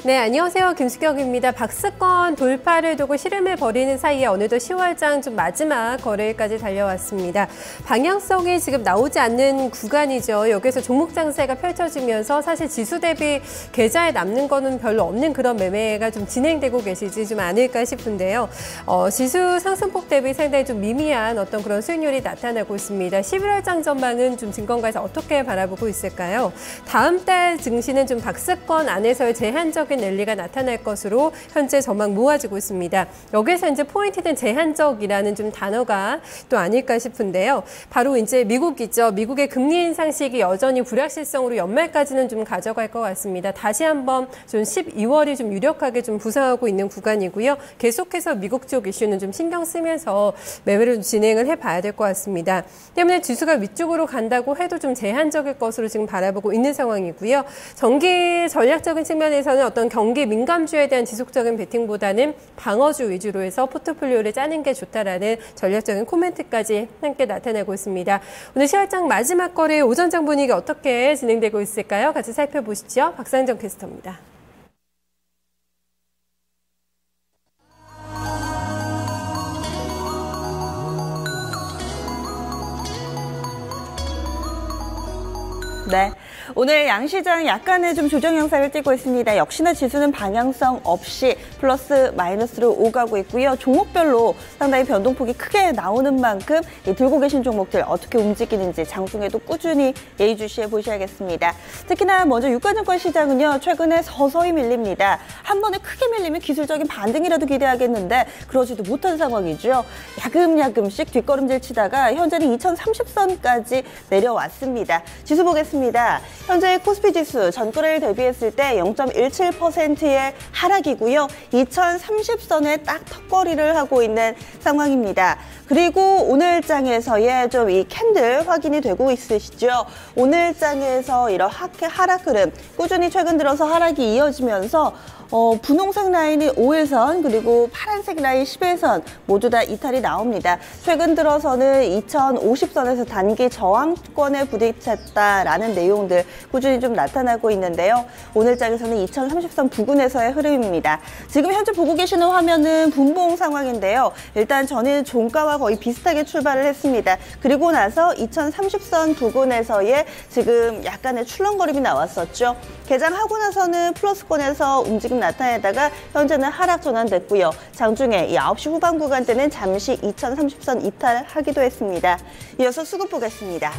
네, 안녕하세요. 김수경입니다. 박스권 돌파를 두고 시름을 벌이는 사이에 어느덧 10월장 좀 마지막 거래일까지 달려왔습니다. 방향성이 지금 나오지 않는 구간이죠. 여기서 종목 장세가 펼쳐지면서 사실 지수 대비 계좌에 남는 거는 별로 없는 그런 매매가 좀 진행되고 계시지 좀 않을까 싶은데요. 지수 상승폭 대비 상당히 좀 미미한 어떤 그런 수익률이 나타나고 있습니다. 11월장 전망은 좀 증권가에서 어떻게 바라보고 있을까요? 다음 달 증시는 좀 박스권 안에서의 제한적 랠리가 나타날 것으로 현재 전망 모아지고 있습니다. 여기서 이제 포인트는 제한적이라는 좀 단어가 또 아닐까 싶은데요. 바로 이제 미국이죠. 미국의 금리 인상 시기 여전히 불확실성으로 연말까지는 좀 가져갈 것 같습니다. 다시 한번 좀 12월이 좀 유력하게 좀 부상하고 있는 구간이고요. 계속해서 미국 쪽 이슈는 좀 신경 쓰면서 매매를 좀 진행을 해봐야 될 것 같습니다. 때문에 지수가 위쪽으로 간다고 해도 좀 제한적일 것으로 지금 바라보고 있는 상황이고요. 전기 전략적인 측면에서는 어떤 경기 민감주에 대한 지속적인 베팅보다는 방어주 위주로 해서 포트폴리오를 짜는 게 좋다라는 전략적인 코멘트까지 함께 나타나고 있습니다. 오늘 10월장 마지막 거래 오전장 분위기 어떻게 진행되고 있을까요? 같이 살펴보시죠. 박상정 캐스터입니다. 네, 오늘 양시장 약간의 좀 조정 형상을 띠고 있습니다. 역시나 지수는 방향성 없이 플러스 마이너스로 오가고 있고요. 종목별로 상당히 변동폭이 크게 나오는 만큼 들고 계신 종목들 어떻게 움직이는지 장중에도 꾸준히 예의주시해 보셔야겠습니다. 특히나 먼저 유가증권 시장은요, 최근에 서서히 밀립니다. 한 번에 크게 밀리면 기술적인 반등이라도 기대하겠는데 그러지도 못한 상황이죠. 야금야금씩 뒷걸음질 치다가 현재는 2030선까지 내려왔습니다. 지수 보겠습니다. 현재 코스피 지수 전거래일 대비했을 때 0.17%의 하락이고요. 2030선에 딱 턱걸이를 하고 있는 상황입니다. 그리고 오늘장에서의 좀 이 캔들 확인이 되고 있으시죠? 오늘장에서 이런 하락 흐름, 꾸준히 최근 들어서 하락이 이어지면서 분홍색 라인이 5일선 그리고 파란색 라인 10일선 모두 다 이탈이 나옵니다. 최근 들어서는 2050선에서 단기 저항권에 부딪혔다라는 내용들 꾸준히 좀 나타나고 있는데요. 오늘장에서는 2030선 부근에서의 흐름입니다. 지금 현재 보고 계시는 화면은 분봉 상황인데요. 일단 전일 종가와 거의 비슷하게 출발을 했습니다. 그리고 나서 2030선 부근에서의 지금 약간의 출렁거림이 나왔었죠. 개장하고 나서는 플러스권에서 움직임 나타내다가 현재는 하락 전환됐고요. 장중에 이 9시 후반 구간대는 잠시 2030선 이탈하기도 했습니다. 이어서 수급 보겠습니다.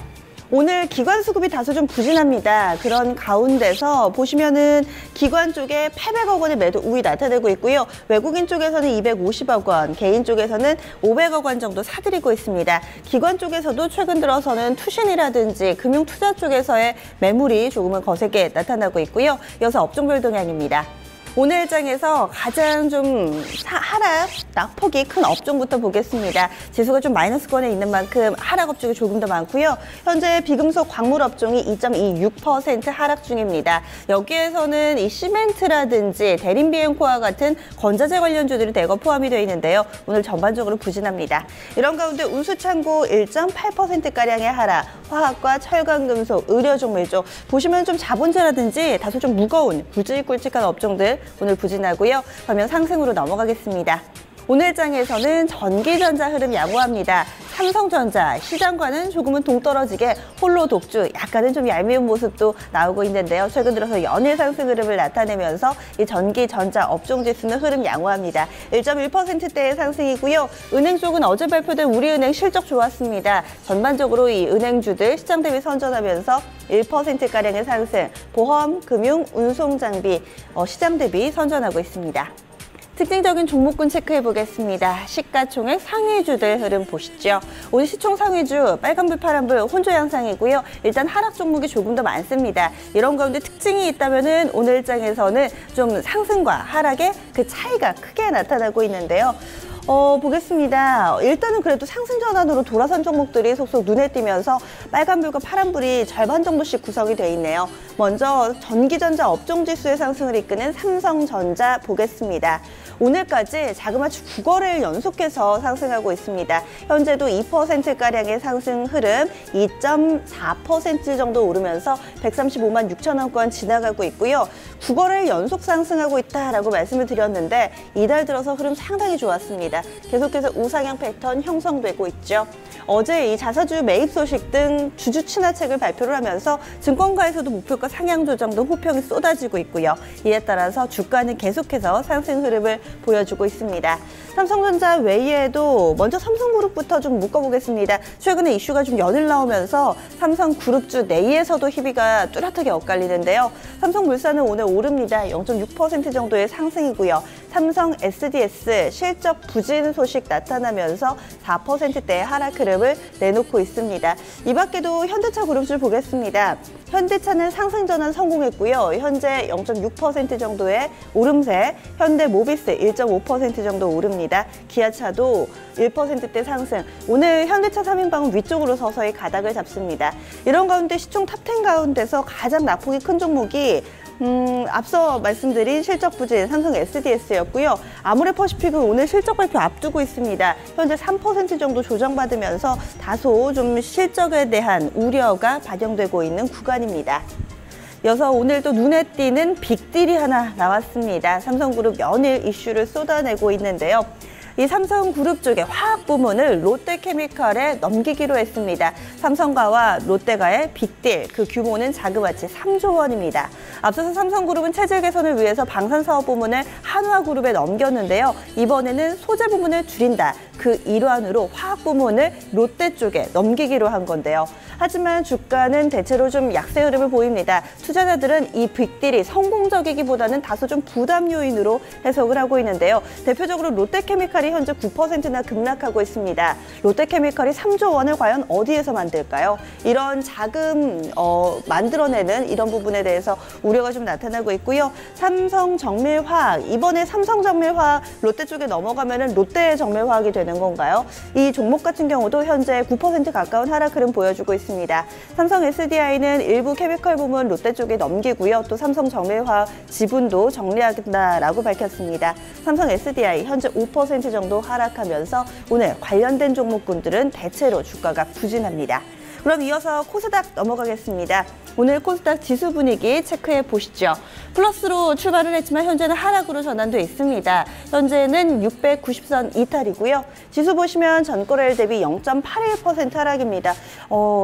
오늘 기관 수급이 다소 좀 부진합니다. 그런 가운데서 보시면은 기관 쪽에 800억 원의 매도 우위 나타내고 있고요. 외국인 쪽에서는 250억 원, 개인 쪽에서는 500억 원 정도 사들이고 있습니다. 기관 쪽에서도 최근 들어서는 투신이라든지 금융투자 쪽에서의 매물이 조금은 거세게 나타나고 있고요. 이어서 업종별 동향입니다. 오늘장에서 가장 좀 하락, 낙폭이 큰 업종부터 보겠습니다. 지수가 좀 마이너스권에 있는 만큼 하락 업종이 조금 더 많고요. 현재 비금속 광물 업종이 2.26% 하락 중입니다. 여기에서는 이 시멘트라든지 대림비엔코와 같은 건자재 관련주들이 대거 포함이 되어 있는데요. 오늘 전반적으로 부진합니다. 이런 가운데 운수창고 1.8%가량의 하락, 화학과 철강금속, 의료 종물 쪽 보시면 좀 자본재라든지 다소 좀 무거운 굵직굵직한 업종들 오늘 부진하고요. 그러면 상승으로 넘어가겠습니다. 오늘장에서는 전기전자 흐름 양호합니다. 삼성전자 시장과는 조금은 동떨어지게 홀로 독주, 약간은 좀 얄미운 모습도 나오고 있는데요. 최근 들어서 연일 상승 흐름을 나타내면서 이 전기전자 업종 지수는 흐름 양호합니다. 1.1%대의 상승이고요. 은행 쪽은 어제 발표된 우리은행 실적 좋았습니다. 전반적으로 이 은행주들 시장 대비 선전하면서 1%가량의 상승, 보험, 금융, 운송장비 시장 대비 선전하고 있습니다. 특징적인 종목군 체크해 보겠습니다. 시가총액 상위주들 흐름 보시죠. 오늘 시총 상위주 빨간불 파란불 혼조 양상이고요. 일단 하락 종목이 조금 더 많습니다. 이런 가운데 특징이 있다면은 오늘장에서는 좀 상승과 하락의 그 차이가 크게 나타나고 있는데요. 보겠습니다. 일단은 그래도 상승 전환으로 돌아선 종목들이 속속 눈에 띄면서 빨간불과 파란불이 절반 정도씩 구성이 되어 있네요. 먼저 전기전자 업종지수의 상승을 이끄는 삼성전자 보겠습니다. 오늘까지 자그마치 9거래일 연속해서 상승하고 있습니다. 현재도 2%가량의 상승 흐름, 2.4% 정도 오르면서 135만 6천 원권 지나가고 있고요. 9거래일 연속 상승하고 있다라고 말씀을 드렸는데 이달 들어서 흐름 상당히 좋았습니다. 계속해서 우상향 패턴 형성되고 있죠. 어제 이 자사주 매입 소식 등 주주 친화책을 발표를 하면서 증권가에서도 목표가 상향 조정 등 호평이 쏟아지고 있고요. 이에 따라서 주가는 계속해서 상승 흐름을 보여주고 있습니다. 삼성전자 외에도 먼저 삼성그룹부터 좀 묶어보겠습니다. 최근에 이슈가 좀 연일 나오면서 삼성그룹주 내에서도 희비가 뚜렷하게 엇갈리는데요. 삼성물산은 오늘 오릅니다. 0.6% 정도의 상승이고요. 삼성 SDS 실적 부진 소식 나타나면서 4%대의 하락 흐름을 내놓고 있습니다. 이 밖에도 현대차 그룹주 보겠습니다. 현대차는 상승 전환 성공했고요. 현재 0.6% 정도의 오름세, 현대모비스 1.5% 정도 오릅니다. 기아차도 1%대 상승. 오늘 현대차 3인방은 위쪽으로 서서히 가닥을 잡습니다. 이런 가운데 시총 탑10 가운데서 가장 낙폭이 큰 종목이 앞서 말씀드린 실적 부진 삼성 SDS였고요. 아모레퍼시픽은 오늘 실적 발표 앞두고 있습니다. 현재 3% 정도 조정받으면서 다소 좀 실적에 대한 우려가 반영되고 있는 구간입니다. 이어서 오늘 또 눈에 띄는 빅딜이 하나 나왔습니다. 삼성그룹 연일 이슈를 쏟아내고 있는데요. 이 삼성그룹 쪽의 화학 부문을 롯데케미칼에 넘기기로 했습니다. 삼성가와 롯데가의 빅딜, 그 규모는 자그마치 3조 원입니다. 앞서서 삼성그룹은 체질 개선을 위해서 방산사업 부문을 한화그룹에 넘겼는데요. 이번에는 소재 부문을 줄인다. 그 일환으로 화학 부문을 롯데 쪽에 넘기기로 한 건데요. 하지만 주가는 대체로 좀 약세 흐름을 보입니다. 투자자들은 이 빅딜이 성공적이기보다는 다소 좀 부담 요인으로 해석을 하고 있는데요. 대표적으로 롯데케미칼이 현재 9%나 급락하고 있습니다. 롯데케미칼이 3조 원을 과연 어디에서 만들까요? 이런 자금 만들어내는 이런 부분에 대해서 우려가 좀 나타나고 있고요. 삼성정밀화학, 이번에 삼성정밀화학 롯데 쪽에 넘어가면은 롯데정밀화학이 되는 건가요? 이 종목 같은 경우도 현재 9% 가까운 하락 흐름 보여주고 있습니다. 삼성 SDI는 일부 케미컬 부문 롯데 쪽에 넘기고요. 또 삼성정밀화학 지분도 정리하겠다라고 밝혔습니다. 삼성 SDI 현재 5% 정도 하락하면서 오늘 관련된 종목군들은 대체로 주가가 부진합니다. 그럼 이어서 코스닥 넘어가겠습니다. 오늘 코스닥 지수 분위기 체크해 보시죠. 플러스로 출발을 했지만 현재는 하락으로 전환돼 있습니다. 현재는 690선 이탈이고요. 지수 보시면 전거래일 대비 0.81% 하락입니다.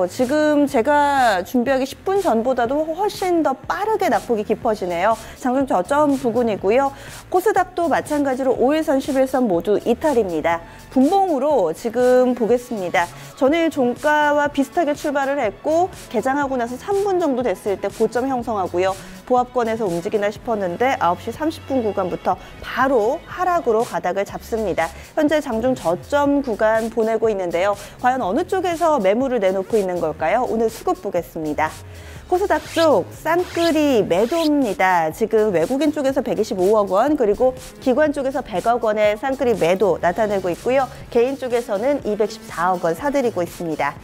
지금 제가 준비하기 10분 전보다도 훨씬 더 빠르게 낙폭이 깊어지네요. 장중 저점 부근이고요. 코스닥도 마찬가지로 5일선, 11선 모두 이탈입니다. 분봉으로 지금 보겠습니다. 전일 종가와 비슷하게 출발을 했고 개장하고 나서 3분 정도 됐을 때 고점 형성하고요. 보합권에서 움직이나 싶었는데 9시 30분 구간부터 바로 하락으로 가닥을 잡습니다. 현재 장중 저점 구간 보내고 있는데요. 과연 어느 쪽에서 매물을 내놓고 있는 걸까요? 오늘 수급 보겠습니다. 코스닥 쪽 쌍끌이 매도입니다. 지금 외국인 쪽에서 125억 원, 그리고 기관 쪽에서 100억 원의 쌍끌이 매도 나타내고 있고요. 개인 쪽에서는 214억 원 사들이고 있습니다.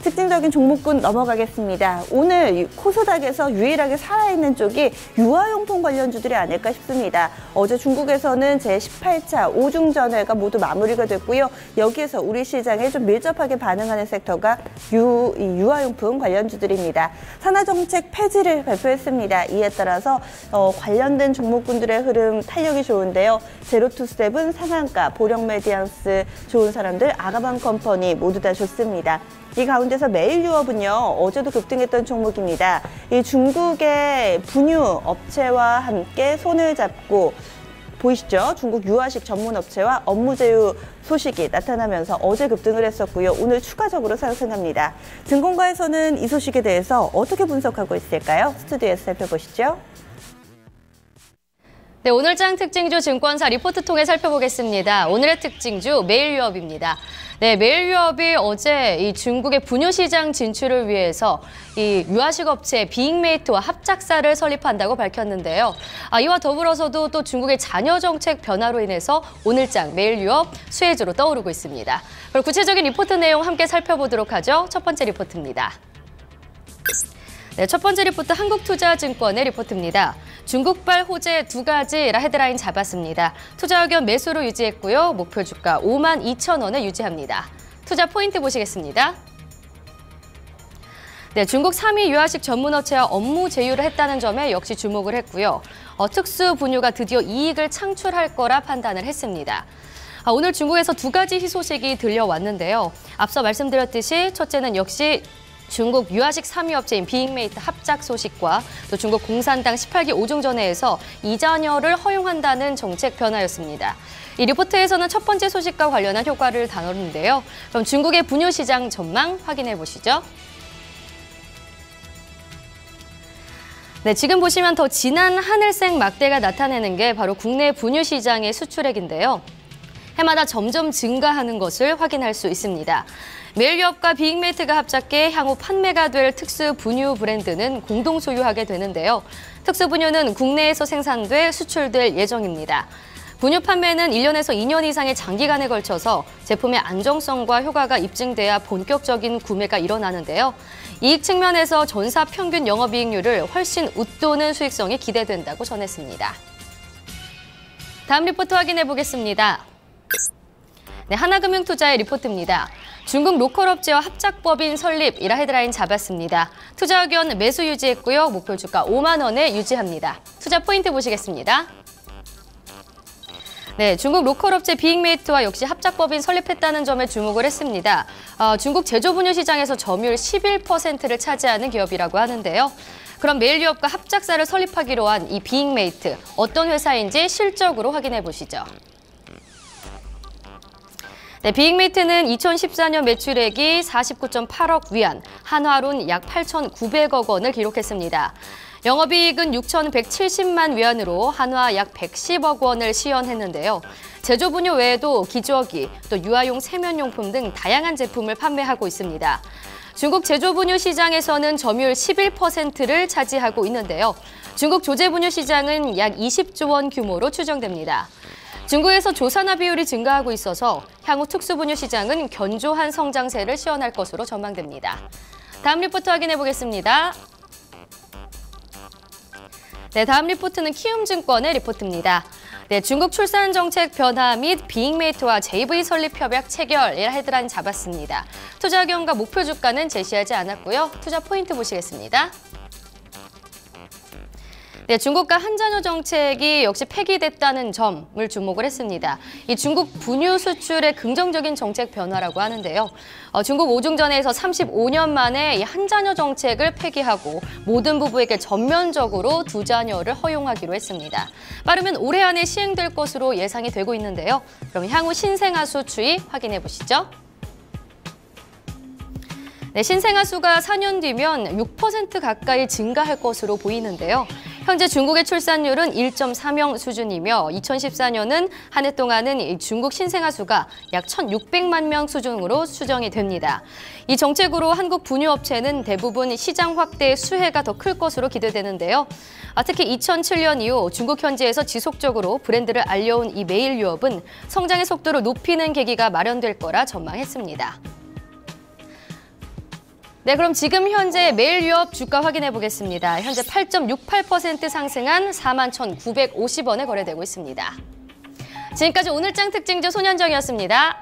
특징적인 종목군 넘어가겠습니다. 오늘 코스닥에서 유일하게 살아있는 쪽이 유아용품 관련주들이 아닐까 싶습니다. 어제 중국에서는 제18차 오중전회가 모두 마무리가 됐고요. 여기에서 우리 시장에 좀 밀접하게 반응하는 섹터가 유아용품 관련주들입니다. 산하정책 폐지를 발표했습니다. 이에 따라서 관련된 종목군들의 흐름 탄력이 좋은데요. 제로투스텝은 상한가, 보령메디안스 좋은 사람들, 아가방컴퍼니 모두 다 좋습니다. 이 가운데서 메일유업은요, 어제도 급등했던 종목입니다. 이 중국의 분유 업체와 함께 손을 잡고 보이시죠? 중국 유아식 전문 업체와 업무 제휴 소식이 나타나면서 어제 급등을 했었고요. 오늘 추가적으로 상승합니다. 증권가에서는 이 소식에 대해서 어떻게 분석하고 있을까요? 스튜디오에서 살펴보시죠. 네, 오늘장 특징주 증권사 리포트 통해 살펴보겠습니다. 오늘의 특징주 메일유업입니다. 네, 메일유업이 어제 이 중국의 분유 시장 진출을 위해서 이 유아식 업체 빅메이트와 합작사를 설립한다고 밝혔는데요. 이와 더불어서도 또 중국의 잔여 정책 변화로 인해서 오늘장 메일유업 수혜주로 떠오르고 있습니다. 그럼 구체적인 리포트 내용 함께 살펴보도록 하죠. 첫 번째 리포트입니다. 네, 첫 번째 리포트 한국투자증권의 리포트입니다. 중국발 호재 2가지라 헤드라인 잡았습니다. 투자 의견 매수로 유지했고요. 목표 주가 52,000원에 유지합니다. 투자 포인트 보시겠습니다. 네, 중국 3위 유아식 전문업체와 업무 제휴를 했다는 점에 역시 주목을 했고요. 특수 분유가 드디어 이익을 창출할 거라 판단을 했습니다. 오늘 중국에서 두 가지 희소식이 들려왔는데요. 앞서 말씀드렸듯이 첫째는 역시 중국 유아식 3위 업체인 빅메이트 합작 소식과 또 중국 공산당 18기 5중전회에서 이자녀를 허용한다는 정책 변화였습니다. 이 리포트에서는 첫 번째 소식과 관련한 효과를 다뤘는데요. 그럼 중국의 분유 시장 전망 확인해 보시죠. 네, 지금 보시면 더 진한 하늘색 막대가 나타내는 게 바로 국내 분유 시장의 수출액인데요. 해마다 점점 증가하는 것을 확인할 수 있습니다. 메일유업과 빅메이트가 합작해 향후 판매가 될 특수 분유 브랜드는 공동 소유하게 되는데요. 특수 분유는 국내에서 생산돼 수출될 예정입니다. 분유 판매는 1년에서 2년 이상의 장기간에 걸쳐서 제품의 안정성과 효과가 입증돼야 본격적인 구매가 일어나는데요. 이익 측면에서 전사 평균 영업이익률을 훨씬 웃도는 수익성이 기대된다고 전했습니다. 다음 리포트 확인해 보겠습니다. 네, 하나금융투자의 리포트입니다. 중국 로컬업체와 합작법인 설립이라 헤드라인 잡았습니다. 투자 의견 매수 유지했고요. 목표 주가 5만 원에 유지합니다. 투자 포인트 보시겠습니다. 네, 중국 로컬업체 빅메이트와 역시 합작법인 설립했다는 점에 주목을 했습니다. 중국 제조분유 시장에서 점유율 11%를 차지하는 기업이라고 하는데요. 그럼 메일유업과 합작사를 설립하기로 한 이 빅메이트, 어떤 회사인지 실적으로 확인해 보시죠. 네, 빅메이트는 2014년 매출액이 49.8억 위안, 한화론 약 8,900억 원을 기록했습니다. 영업이익은 6,170만 위안으로 한화 약 110억 원을 시현했는데요. 제조분유 외에도 기저귀, 또 유아용 세면용품 등 다양한 제품을 판매하고 있습니다. 중국 제조분유 시장에서는 점유율 11%를 차지하고 있는데요. 중국 조제분유 시장은 약 20조 원 규모로 추정됩니다. 중국에서 조산화 비율이 증가하고 있어서 향후 특수분유 시장은 견조한 성장세를 시현할 것으로 전망됩니다. 다음 리포트 확인해 보겠습니다. 네, 다음 리포트는 키움증권의 리포트입니다. 네, 중국 출산 정책 변화 및 빅메이트와 JV 설립 협약 체결이라 헤드라인 잡았습니다. 투자 의견과 목표 주가는 제시하지 않았고요. 투자 포인트 보시겠습니다. 네, 중국과 한자녀 정책이 역시 폐기됐다는 점을 주목을 했습니다. 이 중국 분유 수출의 긍정적인 정책 변화라고 하는데요. 중국 5중전에서 35년 만에 이 한자녀 정책을 폐기하고 모든 부부에게 전면적으로 두 자녀를 허용하기로 했습니다. 빠르면 올해 안에 시행될 것으로 예상이 되고 있는데요. 그럼 향후 신생아수 추이 확인해 보시죠. 네, 신생아 수가 4년 뒤면 6% 가까이 증가할 것으로 보이는데요. 현재 중국의 출산율은 1.3명 수준이며 2014년은 한 해 동안은 중국 신생아 수가 약 1,600만 명 수준으로 추정이 됩니다. 이 정책으로 한국 분유업체는 대부분 시장 확대의 수혜가 더 클 것으로 기대되는데요. 특히 2007년 이후 중국 현지에서 지속적으로 브랜드를 알려온 이 메일유업은 성장의 속도를 높이는 계기가 마련될 거라 전망했습니다. 네, 그럼 지금 현재 메일유업 주가 확인해 보겠습니다. 현재 8.68% 상승한 41,950원에 거래되고 있습니다. 지금까지 오늘장 특징주 손현정이었습니다.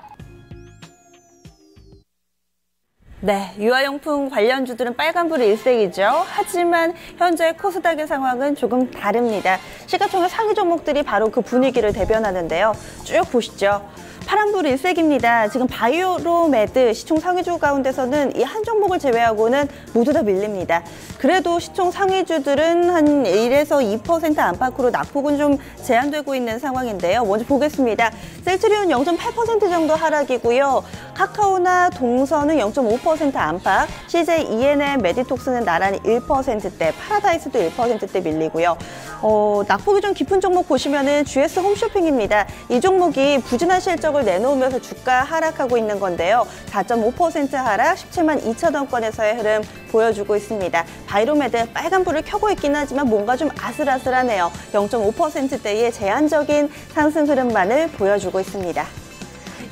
네, 유아용품 관련주들은 빨간불이 일색이죠. 하지만 현재 코스닥의 상황은 조금 다릅니다. 시가총액 상위 종목들이 바로 그 분위기를 대변하는데요. 쭉 보시죠. 파란불 일색입니다. 지금 바이오로메드 시총 상위주 가운데서는 이 한 종목을 제외하고는 모두 다 밀립니다. 그래도 시총 상위주들은 한 1에서 2% 안팎으로 낙폭은 좀 제한되고 있는 상황인데요. 먼저 보겠습니다. 셀트리온 0.8% 정도 하락이고요. 카카오나 동선은 0.5% 안팎, CJ ENM, 메디톡스는 나란히 1%대, 파라다이스도 1%대 밀리고요. 낙폭이 좀 깊은 종목 보시면은 GS 홈쇼핑입니다. 이 종목이 부진한 실적을 내놓으면서 주가 하락하고 있는 건데요. 4.5% 하락, 17만 2천 원권에서의 흐름 보여주고 있습니다. 바이로메드 빨간불을 켜고 있긴 하지만 뭔가 좀 아슬아슬하네요. 0.5%대의 제한적인 상승 흐름만을 보여주고 있습니다.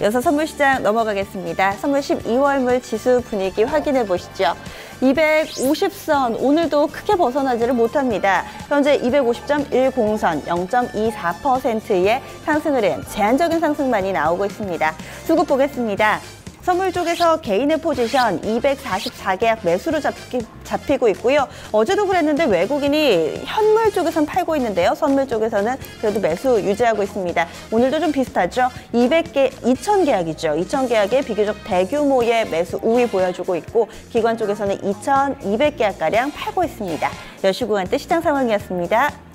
이어서 선물시장 넘어가겠습니다. 선물 12월물 지수 분위기 확인해 보시죠. 250선 오늘도 크게 벗어나지를 못합니다. 현재 250.10선 0.24%의 상승 흐름, 제한적인 상승만이 나오고 있습니다. 수급 보겠습니다. 선물 쪽에서 개인의 포지션 244계약 매수로 잡히고 있고요. 어제도 그랬는데 외국인이 현물 쪽에선 팔고 있는데요. 선물 쪽에서는 그래도 매수 유지하고 있습니다. 오늘도 좀 비슷하죠. 2000계약이죠. 2000계약의 비교적 대규모의 매수 우위 보여주고 있고 기관 쪽에서는 2200계약가량 팔고 있습니다. 10시 구간대 시장 상황이었습니다.